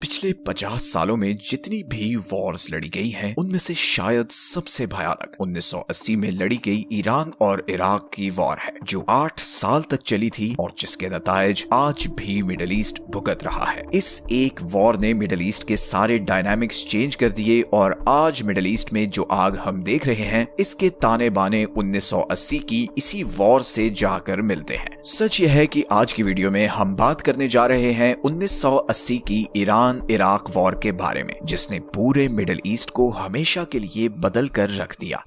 पिछले 50 सालों में जितनी भी वॉर्स लड़ी गई हैं, उनमें से शायद सबसे भयानक 1980 में लड़ी गई ईरान और इराक की वॉर है, जो 8 साल तक चली थी और जिसके नतायज आज भी मिडिल ईस्ट भुगत रहा है। इस एक वॉर ने मिडिल ईस्ट के सारे डायनामिक्स चेंज कर दिए और आज मिडिल ईस्ट में जो आग हम देख रहे हैं, इसके ताने बाने 1980 की इसी वॉर से जाकर मिलते हैं। सच यह है कि आज की वीडियो में हम बात करने जा रहे हैं 1980 की ईरान इराक वॉर के बारे में, जिसने पूरे मिडिल ईस्ट को हमेशा के लिए बदल कर रख दिया।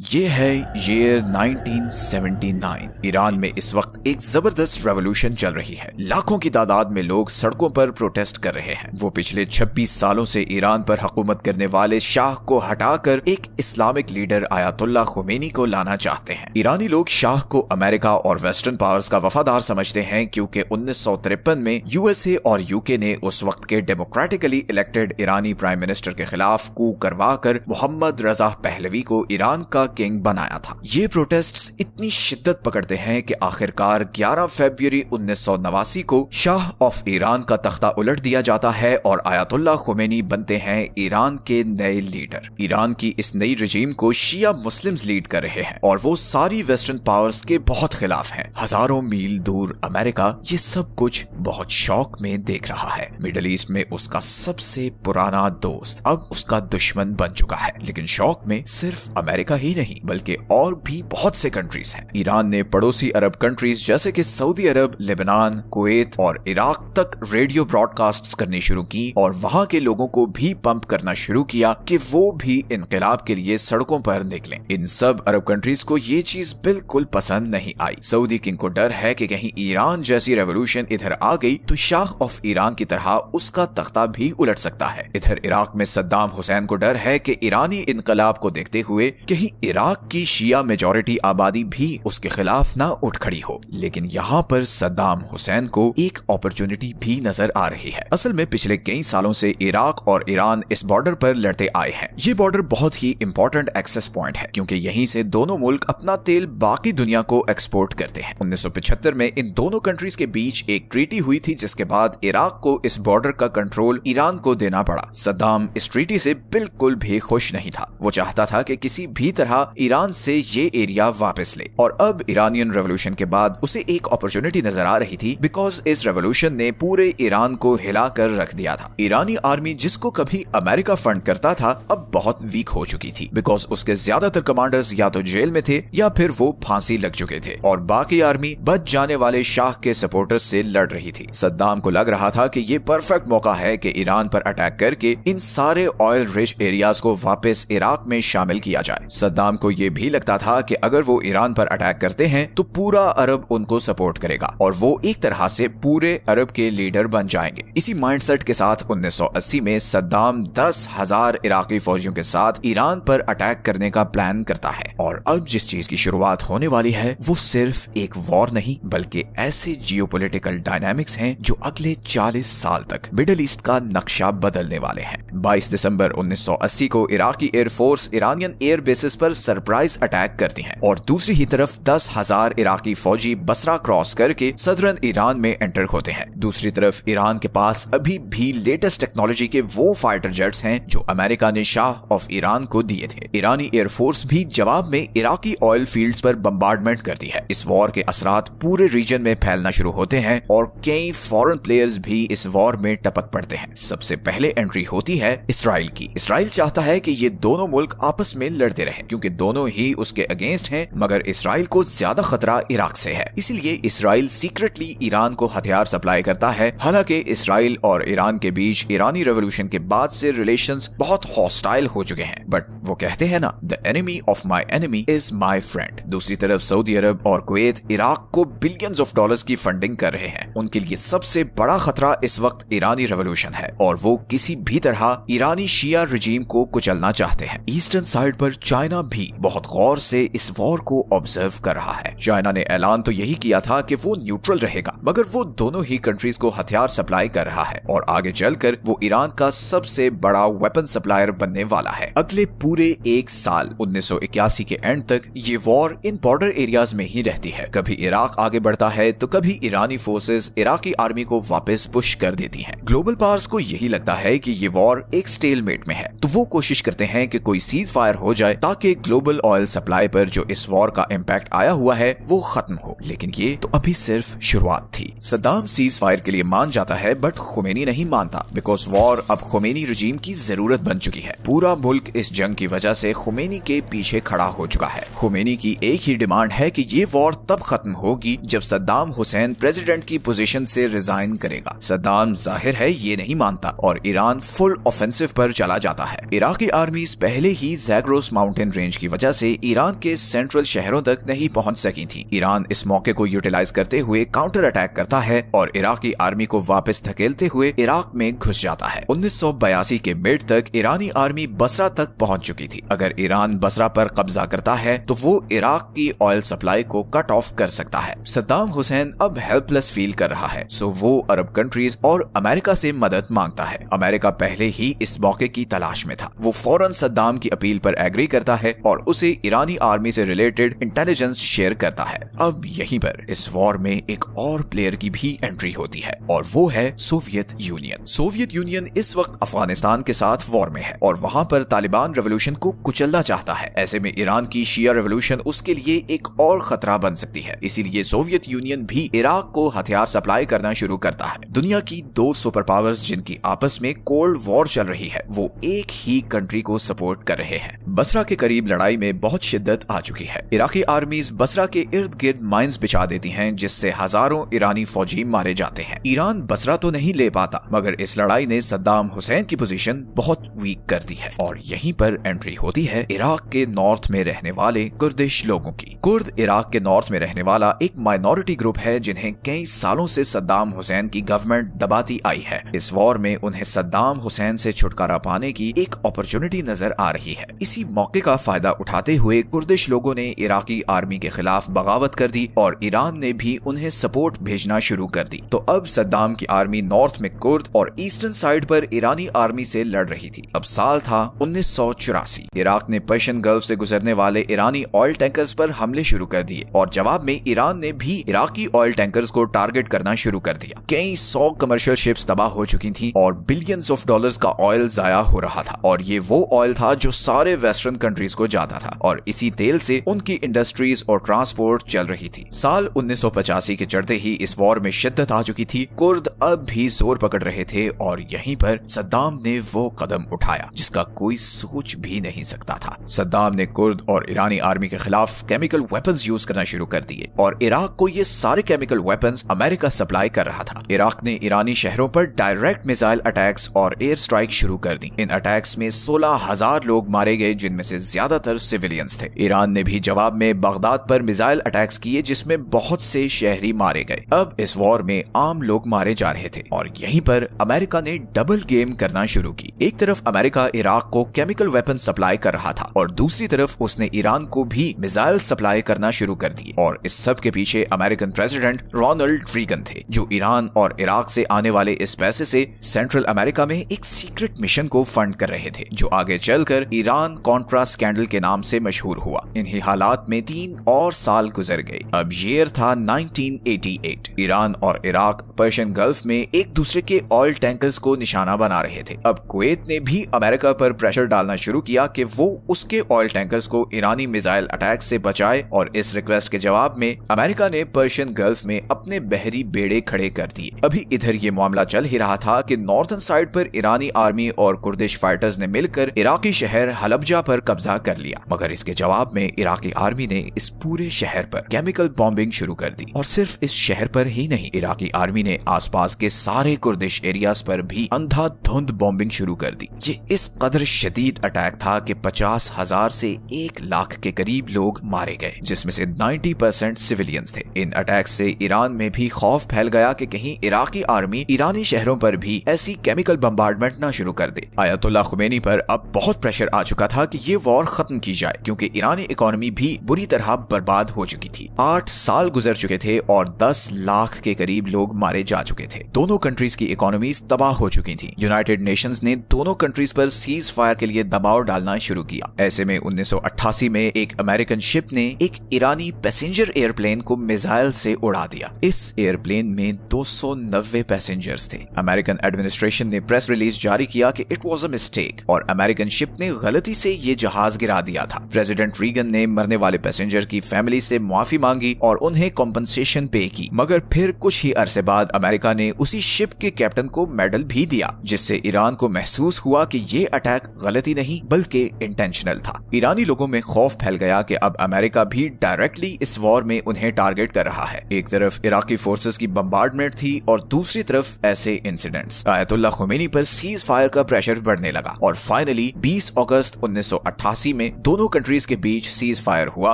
ये है ईयर 1979। ईरान में इस वक्त एक जबरदस्त रेवोल्यूशन चल रही है। लाखों की तादाद में लोग सड़कों पर प्रोटेस्ट कर रहे हैं। वो पिछले 26 सालों से ईरान पर हुकूमत करने वाले शाह को हटाकर एक इस्लामिक लीडर आयतुल्लाह खुमैनी को लाना चाहते हैं। ईरानी लोग शाह को अमेरिका और वेस्टर्न पावर्स का वफादार समझते हैं, क्योंकि 1953 में यूएसए और यूके ने उस वक्त के डेमोक्रेटिकली इलेक्टेड ईरानी प्राइम मिनिस्टर के खिलाफ कू करवाकर मोहम्मद रजा पहलवी को ईरान का किंग बनाया था। ये प्रोटेस्ट्स इतनी शिद्दत पकड़ते हैं कि आखिरकार 11 फरवरी 1989 को शाह ऑफ ईरान का तख्ता उलट दिया जाता है और आयतुल्लाह खुमैनी बनते हैं ईरान के नए लीडर। ईरान की इस नई रजीम को शिया मुस्लिम्स लीड कर रहे हैं और वो सारी वेस्टर्न पावर्स के बहुत खिलाफ हैं। हजारों मील दूर अमेरिका ये सब कुछ बहुत शौक में देख रहा है। मिडिल ईस्ट में उसका सबसे पुराना दोस्त अब उसका दुश्मन बन चुका है। लेकिन शौक में सिर्फ अमेरिका ही नहीं बल्कि और भी बहुत से कंट्रीज हैं। ईरान ने पड़ोसी अरब कंट्रीज जैसे कि सऊदी अरब, लेबनान, कुवैत और इराक तक रेडियो ब्रॉडकास्ट्स करनी शुरू की और वहां के लोगों को भी पंप करना शुरू किया कि वो भी इनकलाब के लिए सड़कों पर निकलें। इन सब अरब कंट्रीज को ये चीज बिल्कुल पसंद नहीं आई। सऊदी किंग को डर है कि कहीं ईरान जैसी रेवोल्यूशन इधर आ गई तो शाह ऑफ ईरान की तरह उसका तख्ता भी उलट सकता है। इधर इराक में सद्दाम हुसैन को डर है कि ईरानी इनकलाब को देखते हुए कहीं इराक की शिया मेजॉरिटी आबादी भी उसके खिलाफ ना उठ खड़ी हो। लेकिन यहाँ पर सद्दाम हुसैन को एक अपॉर्चुनिटी भी नजर आ रही है। असल में पिछले कई सालों से इराक और ईरान इस बॉर्डर पर लड़ते आए हैं। ये बॉर्डर बहुत ही इंपॉर्टेंट एक्सेस पॉइंट है, क्योंकि यहीं से दोनों मुल्क अपना तेल बाकी दुनिया को एक्सपोर्ट करते हैं। 1975 में इन दोनों कंट्रीज के बीच एक ट्रीटी हुई थी, जिसके बाद इराक को इस बॉर्डर का कंट्रोल ईरान को देना पड़ा। सद्दाम इस ट्रीटी से बिल्कुल भी खुश नहीं था। वो चाहता था कि किसी भी तरह ईरान से ये एरिया वापस ले। और अब ईरानियन रेवोल्यूशन के बाद उसे एक अपॉर्चुनिटी नजर आ रही थी, बिकॉज इस रेवोल्यूशन ने पूरे ईरान को हिला कर रख दिया था। ईरानी आर्मी, जिसको कभी अमेरिका फंड करता था, अब बहुत वीक हो चुकी थी, बिकॉज उसके ज्यादातर कमांडर्स या तो जेल में थे या फिर वो फांसी लग चुके थे और बाकी आर्मी बच जाने वाले शाह के सपोर्टर्स से लड़ रही थी। सद्दाम को लग रहा था कि ये परफेक्ट मौका है कि ईरान पर अटैक करके इन सारे ऑयल रिच एरियाज को वापस इराक में शामिल किया जाए। सद्दाम को ये भी लगता था कि अगर वो ईरान पर अटैक करते हैं तो पूरा अरब उनको सपोर्ट करेगा और वो एक तरह से पूरे अरब के लीडर बन जाएंगे। इसी माइंडसेट के साथ 1980 में सद्दाम 10,000 इराकी फौजियों के साथ ईरान पर अटैक करने का प्लान करता है। और अब जिस चीज की शुरुआत होने वाली है वो सिर्फ एक वॉर नहीं, बल्कि ऐसे जियोपॉलिटिकल डायनामिक्स हैं जो अगले 40 साल तक मिडिल ईस्ट का नक्शा बदलने वाले हैं। 22 दिसंबर 1980 को Iraqi air force Iranian air bases पर सरप्राइज अटैक करती हैं और दूसरी ही तरफ 10,000 इराकी फौजी बसरा क्रॉस करके सदरन ईरान में एंटर होते हैं। दूसरी तरफ ईरान के पास अभी भी लेटेस्ट टेक्नोलॉजी के वो फाइटर जेट्स हैं जो अमेरिका ने शाह ऑफ ईरान को दिए थे। ईरानी एयरफोर्स भी जवाब में इराकी ऑयल फील्ड्स पर बम्बार्डमेंट करती है। इस वॉर के असरात पूरे रीजन में फैलना शुरू होते हैं और कई फॉरेन प्लेयर्स भी इस वॉर में टपक पड़ते हैं। सबसे पहले एंट्री होती है इसराइल की। इसराइल चाहता है कि ये दोनों मुल्क आपस में लड़ते रहे, क्योंकि दोनों ही उसके अगेंस्ट हैं, मगर इसराइल को ज्यादा खतरा इराक से है। इसलिए इसराइल सीक्रेटली ईरान को हथियार सप्लाई करता है। हालांकि इसराइल और ईरान के बीच ईरानी रेवोल्यूशन के बाद से रिलेशंस बहुत हॉस्टाइल हो चुके हैं, बट वो कहते हैं ना, the enemy of my enemy is my friend. दूसरी तरफ सऊदी अरब और कुवैत इराक को बिलियंस ऑफ डॉलर्स की फंडिंग कर रहे हैं। उनके लिए सबसे बड़ा खतरा इस वक्त ईरानी रेवोल्यूशन है और वो किसी भी तरह ईरानी शिया रजीम को कुचलना चाहते हैं। ईस्टर्न साइड पर चाइना भी बहुत गौर से इस वॉर को ऑब्जर्व कर रहा है। चाइना ने ऐलान तो यही किया था कि वो न्यूट्रल रहेगा, मगर वो दोनों ही कंट्रीज को हथियार सप्लाई कर रहा है और आगे चलकर वो ईरान का सबसे बड़ा वेपन सप्लायर बनने वाला है। अगले पूरे एक साल 1981 के एंड तक ये वॉर इन बॉर्डर एरियाज में ही रहती है। कभी इराक आगे बढ़ता है तो कभी ईरानी फोर्सेस इराकी आर्मी को वापस पुश कर देती हैं। ग्लोबल पावर्स को यही लगता है कि ये वॉर एक स्टेलमेट में है, तो वो कोशिश करते हैं कि कोई सीज फायर हो जाए ताकि ग्लोबल ऑयल सप्लाई पर जो इस वॉर का इम्पैक्ट आया हुआ है वो खत्म हो। लेकिन ये तो अभी सिर्फ शुरुआत थी। सद्दाम सीज फायर के लिए मान जाता है बट खुमैनी नहीं मानता, बिकॉज वॉर अब खुमैनी रजीम की जरूरत बन चुकी है। पूरा मुल्क इस जंग की वजह से खुमैनी के पीछे खड़ा हो चुका है। खुमैनी की एक ही डिमांड है कि ये वॉर तब खत्म होगी जब सद्दाम हुसैन प्रेसिडेंट की पोजीशन से रिजाइन करेगा। सद्दाम जाहिर है ये नहीं मानता और ईरान फुल ऑफेंसिव पर चला जाता है। इराकी आर्मीज पहले ही जैग्रोस माउंटेन रेंज की वजह से ईरान के सेंट्रल शहरों तक नहीं पहुंच सकी थी। ईरान इस मौके को यूटिलाइज करते हुए काउंटर अटैक करता है और इराकी आर्मी को वापस धकेलते हुए इराक में घुस जाता है। 1982 के मिड तक ईरानी आर्मी बसरा तक पहुंच चुकी थी। अगर ईरान बसरा पर कब्जा करता है तो वो इराक की ऑयल सप्लाई को कट ऑफ कर सकता है। सद्दाम हुसैन अब हेल्पलेस फील कर रहा है, सो वो अरब कंट्रीज और अमेरिका से मदद मांगता है। अमेरिका पहले ही इस मौके की तलाश में था। वो फौरन सद्दाम की अपील पर एग्री करता है और उसे ईरानी आर्मी से रिलेटेड इंटेलिजेंस शेयर करता है। अब यहीं पर इस वॉर में एक और प्लेयर की भी एंट्री होती है और वो है सोवियत यूनियन। सोवियत यूनियन इस वक्त अफगानिस्तान के साथ वॉर में है और वहां पर तालिबान रेवोल्यूशन को कुचलना चाहता है। ऐसे में ईरान की शिया रेवोल्यूशन उसके लिए एक और खतरा बन सकती है। इसीलिए सोवियत यूनियन भी इराक को हथियार सप्लाई करना शुरू करता है। दुनिया की दो सुपर पावर्स जिनकी आपस में कोल्ड वॉर चल रही है वो एक ही कंट्री को सपोर्ट कर रहे हैं। बसरा के करीब लड़ाई में बहुत शिद्दत आ चुकी है। इराकी आर्मीज बसरा के इर्द गिर्द माइंस बिछा देती हैं जिससे हजारों ईरानी फौजी मारे जाते हैं। ईरान बसरा तो नहीं ले पाता मगर इस लड़ाई ने सद्दाम हुसैन की पोजीशन बहुत वीक कर दी है और यहीं पर एंट्री होती है इराक के नॉर्थ में रहने वाले कुर्दिश लोगों की। कुर्द इराक के नॉर्थ में रहने वाला एक माइनॉरिटी ग्रुप है जिन्हें कई सालों से सद्दाम हुसैन की गवर्नमेंट दबाती आई है। इस वॉर में उन्हें सद्दाम हुसैन से छुटकारा पाने की एक अपॉर्चुनिटी नजर आ रही है। इसी मौके का फायदा उठाते हुए कुर्दिश लोगों ने इराकी आर्मी के खिलाफ बगावत कर दी और ईरान ने भी उन्हें सपोर्ट भेजना शुरू कर दी। तो अब सद्दाम की आर्मी नॉर्थ में कुर्द और ईस्टर्न साइड पर ईरानी आर्मी से लड़ रही थी। अब साल था 1984। इराक ने पर्शियन गल्फ से गुजरने वाले ईरानी ऑयल टैंकर्स पर हमले शुरू कर दिए और जवाब में ईरान ने भी इराकी ऑयल टैंकर्स को टारगेट करना शुरू कर दिया। कई 100 कमर्शियल शिप्स तबाह हो चुकी थी और बिलियंस ऑफ डॉलर्स का ऑयल जाया हो रहा था और ये वो ऑयल था जो सारे वेस्टर्न कंट्रीज को जाता था और इसी तेल से उनकी इंडस्ट्रीज और ट्रांसपोर्ट चल रही थी। साल 1985 के चढ़ते ही इस वॉर में शिद्दत आ चुकी थी। कुर्द अब भी जोर पकड़ रहे थे और यहीं पर सद्दाम ने वो कदम उठाया जिसका कोई सोच भी नहीं सकता था। सद्दाम ने कुर्द और ईरानी आर्मी के खिलाफ केमिकल वेपन्स यूज करना शुरू कर दिए और इराक को ये सारे केमिकल वेपन्स अमेरिका सप्लाई कर रहा था। इराक ने ईरानी शहरों पर डायरेक्ट मिसाइल अटैक्स और एयर स्ट्राइक शुरू कर दी। इन अटैक्स में 16,000 लोग मारे गए जिनमें से ज्यादातर सिविलियंस थे। ईरान ने भी जवाब में बगदाद पर मिसाइल अटैक्स किए जिसमें बहुत से शहरी मारे गए। अब इस वॉर में आम लोग मारे जा रहे थे और यहीं पर अमेरिका ने डबल गेम करना शुरू की। एक तरफ अमेरिका इराक को केमिकल वेपन सप्लाई कर रहा था और दूसरी तरफ उसने ईरान को भी मिसाइल सप्लाई करना शुरू कर दिए और इस सब के पीछे अमेरिकन प्रेसिडेंट रोनाल्ड रीगन थे जो ईरान और इराक से आने वाले इस पैसे से सेंट्रल अमेरिका में एक सीक्रेट मिशन को फंड कर रहे थे जो आगे चलकर ईरान कॉन्ट्रा स्कैंडल के नाम से मशहूर हुआ। इन्हीं हालात में 3 और साल गुजर गए। अब ईयर था 1988। ईरान और इराक पर्शियन गल्फ में एक दूसरे के ऑयल टैंकर्स को निशाना बना रहे थे। अब कुवैत ने भी अमेरिका पर प्रेशर डालना शुरू किया कि वो उसके ऑयल टैंकर्स को ईरानी मिसाइल अटैक से बचाए और इस रिक्वेस्ट के जवाब में अमेरिका ने पर्शियन गल्फ में अपने बहरी बेड़े खड़े कर दिए। अभी इधर ये मामला चल ही रहा था कि नॉर्थन साइड पर ईरानी आर्मी और कुर्दिश फाइटर्स ने मिलकर इराकी शहर हलबजा पर कब्जा कर लिया मगर इसके जवाब में इराकी आर्मी ने इस पूरे शहर पर केमिकल बॉम्बिंग शुरू कर दी और सिर्फ इस शहर पर ही नहीं, इराकी आर्मी ने आसपास के सारे कुर्दिश एरियाज पर भी अंधाधुंध बॉम्बिंग शुरू कर दी। ये इस कदर शदीद अटैक था कि 50,000 से 1 लाख के करीब लोग मारे गए जिसमें से 90% सिविलियंस थे। इन अटैक से ईरान में भी खौफ फैल गया कि कहीं इराकी आर्मी ईरानी शहरों पर भी ऐसी केमिकल बम्बार्डमेंट ना शुरू कर दे। आयतुल्लाह खुमैनी पर अब बहुत प्रेशर आ चुका था कि ये वॉर खत्म की जाए क्योंकि ईरानी इकोनॉमी भी बुरी तरह बर्बाद हो चुकी थी। 8 साल गुजर चुके थे और 10 लाख के करीब लोग मारे जा चुके थे। दोनों कंट्रीज की इकोनॉमीज तबाह हो चुकी थी। यूनाइटेड नेशंस ने दोनों कंट्रीज पर सीज फायर के लिए दबाव डालना शुरू किया। ऐसे में 1988 में एक अमेरिकन शिप ने एक ईरानी पैसेंजर एयरप्लेन को मिसाइल से उड़ा दिया। इस एयरप्लेन में 290 पैसेंजर्स थे। अमेरिकन एडमिनिस्ट्रेशन ने प्रेस रिलीज जारी किया कि इट वाज अ मिस्टेक और अमेरिकन शिप ने गलती से ये जहाज गिरा दिया था। प्रेसिडेंट रीगन ने मरने वाले पैसेंजर की फैमिली से माफी मांगी और उन्हें कॉम्पनसेशन पे की, मगर फिर कुछ ही अरसे बाद अमेरिका ने उसी शिप के कैप्टन को मेडल भी दिया, जिससे ईरान को महसूस हुआ कि ये अटैक गलती नहीं बल्कि इंटेंशनल था। ईरानी लोगों में खौफ फैल गया कि अब अमेरिका भी डायरेक्टली इस वॉर में उन्हें टारगेट कर रहा है। एक तरफ इराकी फोर्सेस की बम्बार्डमेंट थी और दूसरी तरफ ऐसे इंसिडेंट्स। आयतुल्लाह खुमैनी पर सीज फायर का प्रेशर बढ़ने लगा और फाइनली 20 अगस्त 1988 में दोनों कंट्रीज के बीच सीज फायर हुआ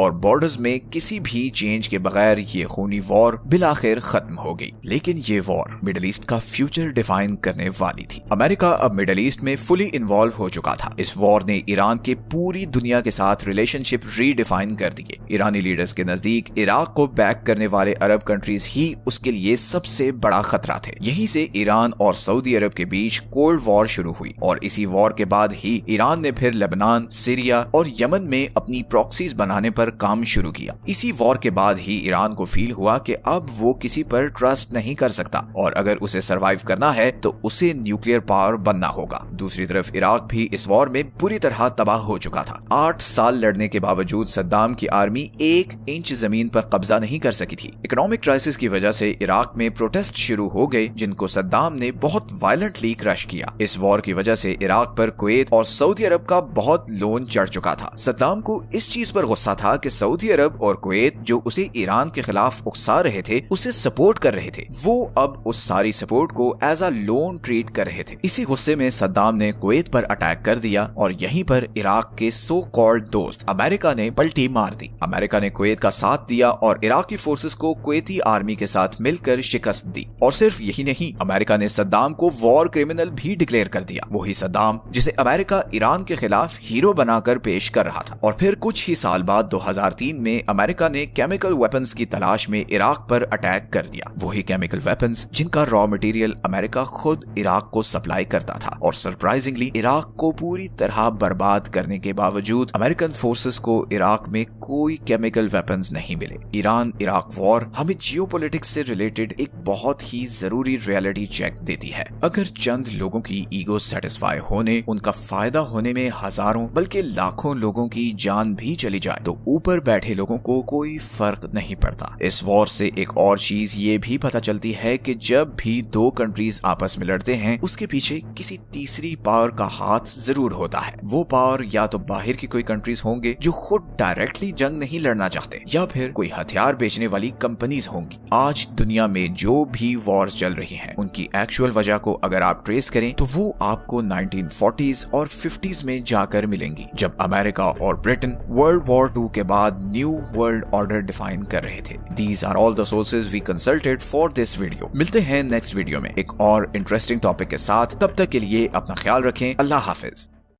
और बॉर्डर्स में किसी भी चेंज के बगैर ये खूनी वॉर बिलाखिर खत्म हो गई। लेकिन ये वॉर मिडिल ईस्ट का फ्यूचर डिफाइन करने वाली थी। अमेरिका अब मिडिल ईस्ट में फुली इन्वॉल्व हो चुका था। इस वॉर ने ईरान के पूरी दुनिया के साथ रिलेशनशिप रीडिफाइन कर दिए। ईरानी लीडर्स के नजदीक इराक को बैक करने वाले अरब कंट्रीज ही उसके लिए सबसे बड़ा खतरा थे। यहीं से ईरान और सऊदी अरब के बीच कोल्ड वॉर शुरू हुई और इसी वॉर के बाद ही ईरान ने फिर लेबनान, सीरिया और यमन में अपनी प्रॉक्सीज बनाने पर काम शुरू किया। इसी वॉर के बाद ही ईरान को फील हुआ कि अब वो किसी पर ट्रस्ट नहीं कर सकता और अगर उसे सरवाइव करना है तो उसे न्यूक्लियर पावर बनना होगा। दूसरी तरफ इराक भी इस वॉर में पूरी तरह तबाह हो चुका था। 8 साल लड़ने के बावजूद सद्दाम की आर्मी 1 इंच जमीन पर कब्जा नहीं कर सकी थी। इकोनॉमिक क्राइसिस की वजह से इराक में प्रोटेस्ट शुरू हो गए, जिनको सद्दाम ने बहुत वायलेंटली क्रश किया। इस वॉर की वजह से इराक पर कुवैत और सऊदी अरब का बहुत लोन चढ़ चुका था। सद्दाम को इस चीज पर गुस्सा था कि सऊदी अरब और कुवैत जो उसे ईरान के खिलाफ उकसा रहे थे, उसे सपोर्ट कर रहे थे, वो अब उस सारी सपोर्ट को एज अ लोन ट्रीट कर रहे थे। इसी गुस्से में सद्दाम ने कुवैत पर अटैक कर दिया और यहीं पर इराक के सो कॉल्ड दोस्त अमेरिका ने पलटी मार दी। अमेरिका ने कुवैत का साथ दिया और इराकी फोर्सेस को कुवैती आर्मी के साथ मिलकर शिकस्त दी। और सिर्फ यही नहीं, अमेरिका ने सद्दाम को वॉर क्रिमिनल भी डिक्लेयर कर दिया। वही सद्दाम जिसे अमेरिका ईरान के खिलाफ हीरो बनाकर पेश कर रहा था। और फिर कुछ ही साल बाद 2003 में अमेरिका ने केमिकल वेपन्स की तलाश में इराक पर अटैक कर दिया। वही केमिकल वेपन्स जिनका रॉ मटेरियल अमेरिका खुद इराक को सप्लाई करता था। और सरप्राइजिंगली इराक को पूरी तरह बर्बाद करने के बावजूद अमेरिकन फोर्सेस को इराक में कोई केमिकल वेपन्स नहीं मिले। ईरान इराक वॉर हमें जियोपॉलिटिक्स से रिलेटेड एक बहुत ही जरूरी रियलिटी चेक देती है। अगर चंद लोगों की ईगो सेटिस्फाई होने, उनका फायदा होने में हजारों बल्कि लाखों लोगों की जान भी चली जाए तो ऊपर बैठे लोगों को कोई फर्क नहीं पड़ता। इस वॉर से एक और चीज ये भी पता चलती है कि जब भी 2 कंट्रीज आपस में लड़ते हैं, उसके पीछे किसी तीसरी पावर का हाथ जरूर होता है। वो पावर या तो बाहर की कोई कंट्रीज होंगे जो खुद डायरेक्टली जंग नहीं लड़ना चाहते, या फिर कोई हथियार बेचने वाली कंपनीज होंगी। आज दुनिया में जो भी वॉर्स चल रही हैं, उनकी एक्चुअल वजह को अगर आप ट्रेस करें तो वो आपको 1940s और 50s में जाकर मिलेंगी, जब अमेरिका और ब्रिटेन वर्ल्ड वॉर 2 के बाद न्यू वर्ल्ड ऑर्डर डिफाइन कर रहे थे। These are all the sources we consulted for this video. मिलते हैं नेक्स्ट वीडियो में एक और इंटरेस्टिंग टॉपिक के साथ। तब तक के लिए अपना ख्याल रखें। अल्लाह हाफिज।